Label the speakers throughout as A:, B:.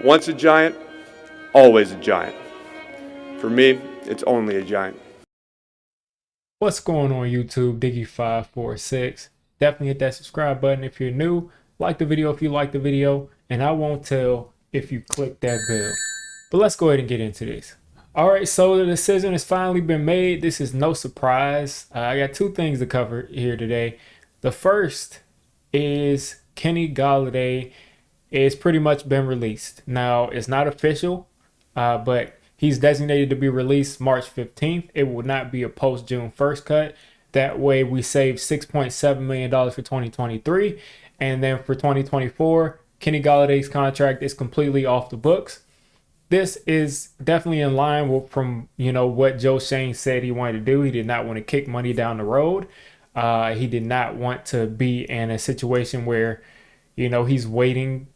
A: Once a giant, always a giant. For me, it's only a giant.
B: What's going on YouTube? Diggy546. Definitely hit that subscribe button if you're new. Like the video if you like the video, and I won't tell if you click that bell. But let's go ahead and get into this. All right, so the decision has finally been made. This is no surprise. I got two things to cover here today. The first is Kenny Golladay is pretty much been released. Now, it's not official, but he's designated to be released March 15th. It will not be a post June 1st cut. That way we save $6.7 million for 2023. And then for 2024, Kenny Galladay's contract is completely off the books. This is definitely in line with from what Joe Schoen said he wanted to do. He did not want to kick money down the road. He did not want to be in a situation where he's waiting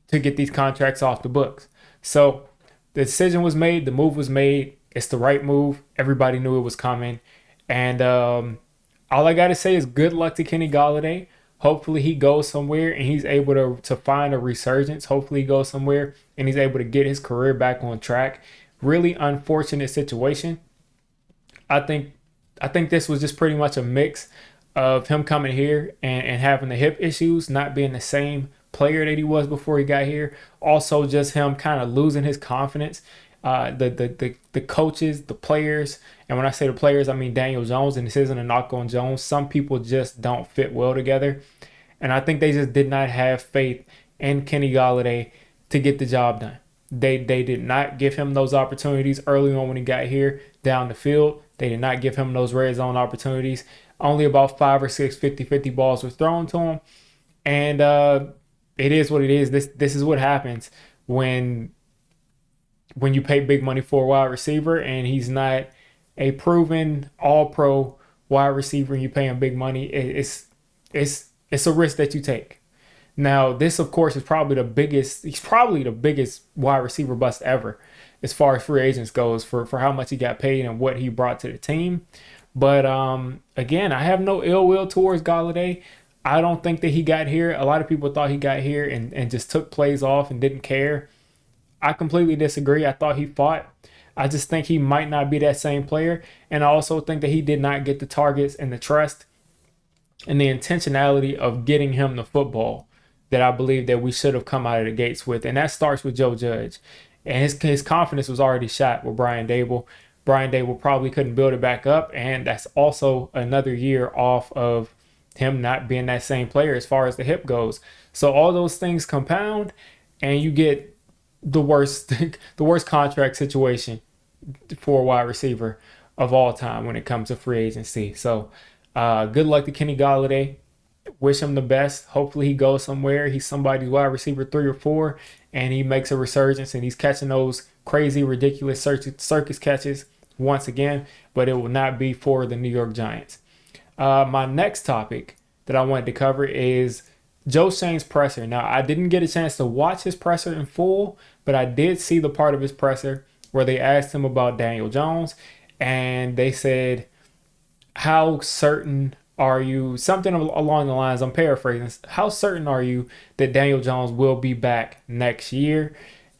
B: to get these contracts off the books. So the decision was made. The move was made. It's the right move. Everybody knew it was coming. And all I got to say is good luck to Kenny Golladay. Hopefully he goes somewhere and he's able to find a resurgence. Hopefully he goes somewhere and he's able to get his career back on track. Really unfortunate situation. I think this was just pretty much a mix of him coming here and having the hip issues, not being the same player that he was before he got here. Also just him kind of losing his confidence. The coaches, the players, and when I say the players, I mean Daniel Jones, and this isn't a knock on Jones. Some people just don't fit well together. And I think they just did not have faith in Kenny Golladay to get the job done. They did not give him those opportunities early on when he got here down the field. They did not give him those red zone opportunities. Only about 5 or 6 50-50 balls were thrown to him. And it is what it is. This is what happens when you pay big money for a wide receiver and he's not a proven all-pro wide receiver and you pay him big money. It's a risk that you take. Now, this of course is probably the biggest. He's probably the biggest wide receiver bust ever, as far as free agents goes, for how much he got paid and what he brought to the team. But again, I have no ill will towards Golladay. I don't think that he got here. A lot of people thought he got here and just took plays off and didn't care. I completely disagree. I thought he fought. I just think he might not be that same player. And I also think that he did not get the targets and the trust and the intentionality of getting him the football that I believe that we should have come out of the gates with. And that starts with Joe Judge. And his confidence was already shot with Brian Dable. Brian Dable probably couldn't build it back up. And that's also another year off of him not being that same player as far as the hip goes. So all those things compound and you get the worst contract situation for a wide receiver of all time when it comes to free agency. So good luck to Kenny Golladay. Wish him the best. Hopefully he goes somewhere. He's somebody's wide receiver 3 or 4 and he makes a resurgence and he's catching those crazy, ridiculous circus catches once again, but it will not be for the New York Giants. My next topic that I wanted to cover is Joe Schoen's presser. Now, I didn't get a chance to watch his presser in full, but I did see the part of his presser where they asked him about Daniel Jones, and they said, how certain are you, something along the lines, I'm paraphrasing, how certain are you that Daniel Jones will be back next year?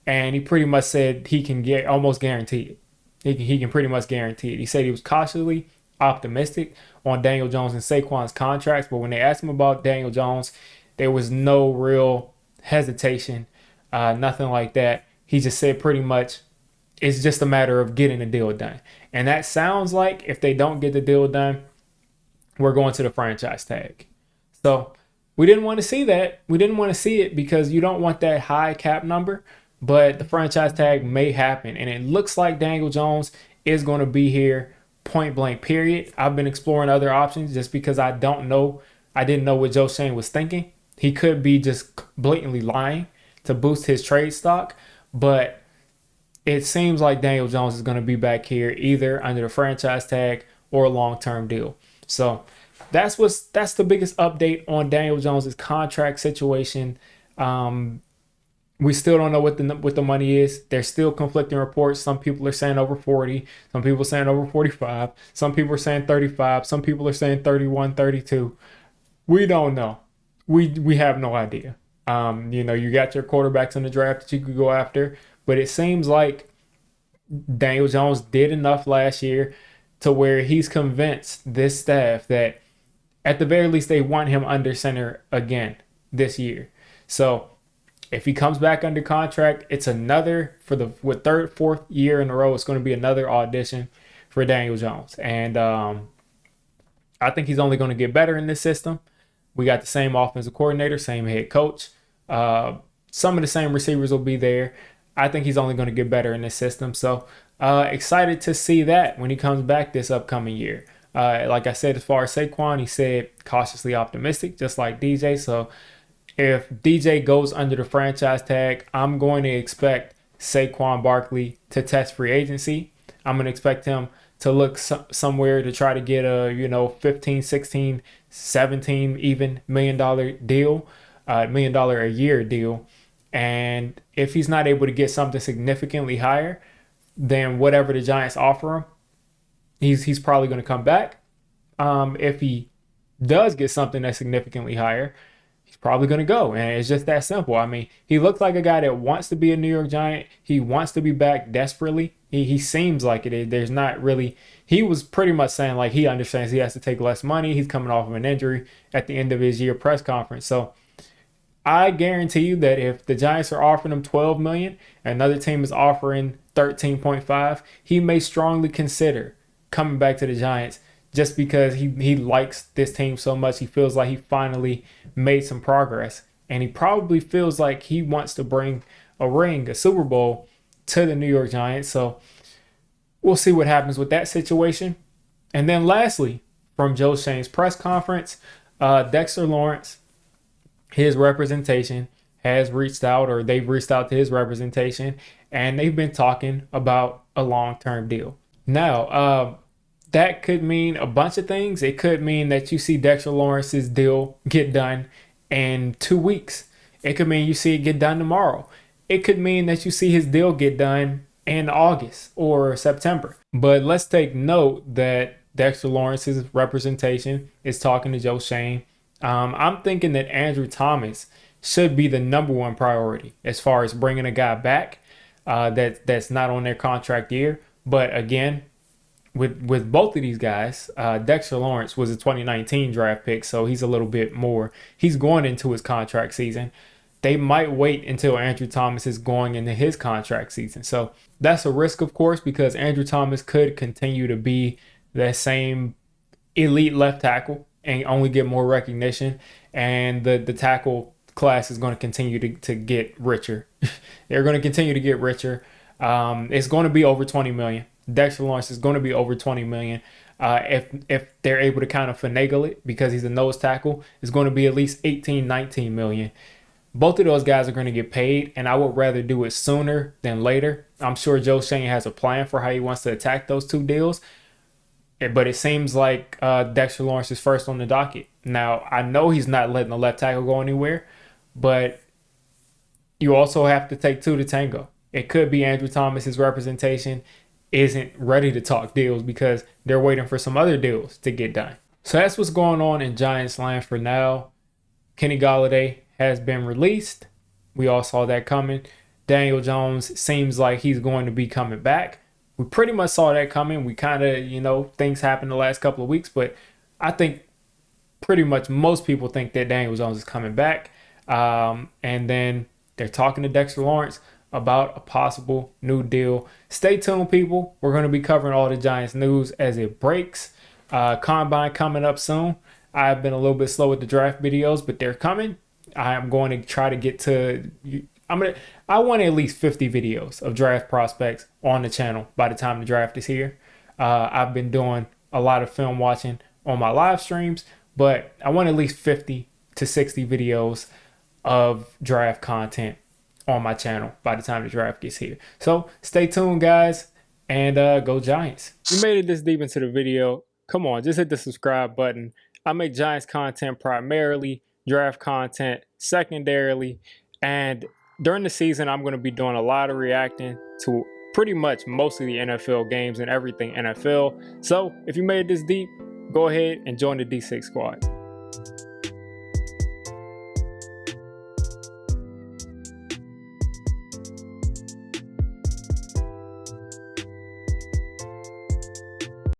B: And he pretty much said he can get almost guaranteed it. He can pretty much guarantee it. He said he was cautiously optimistic on Daniel Jones and Saquon's contracts, but when they asked him about Daniel Jones, there was no real hesitation, nothing like that. He just said pretty much it's just a matter of getting the deal done. And that sounds like if they don't get the deal done, we're going to the franchise tag. So we didn't want to see that. We didn't want to see it because you don't want that high cap number, but the franchise tag may happen. And it looks like Daniel Jones is going to be here point blank, period. I've been exploring other options just because I didn't know what Joe Schoen was thinking. He could be just blatantly lying to boost his trade stock, but it seems like Daniel Jones is going to be back here either under the franchise tag or a long-term deal. So that's the biggest update on Daniel Jones's contract situation. We still don't know what the money is. There's still conflicting reports. Some people are saying over 40. Some people are saying over 45. Some people are saying 35. Some people are saying 31, 32. We don't know. We have no idea. You got your quarterbacks in the draft that you could go after, but it seems like Daniel Jones did enough last year to where he's convinced this staff that at the very least they want him under center again this year. So if he comes back under contract, it's another for the third, fourth year in a row. It's going to be another audition for Daniel Jones, and I think he's only going to get better in this system. We got the same offensive coordinator, same head coach. Some of the same receivers will be there. I think he's only going to get better in this system. So excited to see that when he comes back this upcoming year. Like I said, as far as Saquon, he said cautiously optimistic, just like DJ. So if DJ goes under the franchise tag, I'm going to expect Saquon Barkley to test free agency. I'm going to expect him to look somewhere to try to get a 15, 16, 17 even $1 million deal, $1 million a year deal. And if he's not able to get something significantly higher than whatever the Giants offer him, he's probably going to come back. If he does get something that's significantly higher, he's probably going to go. And it's just that simple. I mean, he looks like a guy that wants to be a New York Giant. He wants to be back desperately. He seems like it. There's not really, he was pretty much saying like he understands he has to take less money. He's coming off of an injury at the end of his year press conference. So I guarantee you that if the Giants are offering him $12 million and another team is offering 13.5, he may strongly consider coming back to the Giants just because he likes this team so much. He feels like he finally made some progress, and he probably feels like he wants to bring a ring, a Super Bowl, to the New York Giants. So we'll see what happens with that situation. And then lastly, from Joe Schoen's press conference, Dexter Lawrence, his representation has reached out, or they've reached out to his representation, and they've been talking about a long-term deal. Now, that could mean a bunch of things. It could mean that you see Dexter Lawrence's deal get done in 2 weeks. It could mean you see it get done tomorrow. It could mean that you see his deal get done in August or September. But let's take note that Dexter Lawrence's representation is talking to Joe Schoen. I'm thinking that Andrew Thomas should be the number one priority as far as bringing a guy back that's not on their contract year. But again, with both of these guys, Dexter Lawrence was a 2019 draft pick, so he's a little bit more. He's going into his contract season. They might wait until Andrew Thomas is going into his contract season. So that's a risk, of course, because Andrew Thomas could continue to be that same elite left tackle and only get more recognition. And the tackle class is going to continue to get richer. They're going to continue to get richer. It's going to be over 20 million. Dexter Lawrence is going to be over 20 million. If they're able to kind of finagle it because he's a nose tackle, it's going to be at least 18, 19 million. Both of those guys are going to get paid, and I would rather do it sooner than later. I'm sure Joe Schoen has a plan for how he wants to attack those two deals, but it seems like Dexter Lawrence is first on the docket. Now, I know he's not letting the left tackle go anywhere, but you also have to take two to tango. It could be Andrew Thomas's representation isn't ready to talk deals because they're waiting for some other deals to get done. So that's what's going on in Giants land for now. Kenny Golladay has been released. We all saw that coming. Daniel Jones seems like he's going to be coming back. We pretty much saw that coming. We kind of, things happened the last couple of weeks, but I think pretty much most people think that Daniel Jones is coming back. And then they're talking to Dexter Lawrence about a possible new deal. Stay tuned, people. We're going to be covering all the Giants news as it breaks. Combine coming up soon. I've been a little bit slow with the draft videos, but they're coming. I'm going to try to get to, I want at least 50 videos of draft prospects on the channel by the time the draft is here. I've been doing a lot of film watching on my live streams, but I want at least 50 to 60 videos of draft content on my channel by the time the draft gets here. So stay tuned, guys, and go Giants. You made it this deep into the video. Come on, just hit the subscribe button. I make Giants content primarily, draft content secondarily, and during the season, I'm going to be doing a lot of reacting to pretty much most of the NFL games and everything NFL. So if you made it this deep, go ahead and join the D6 squad.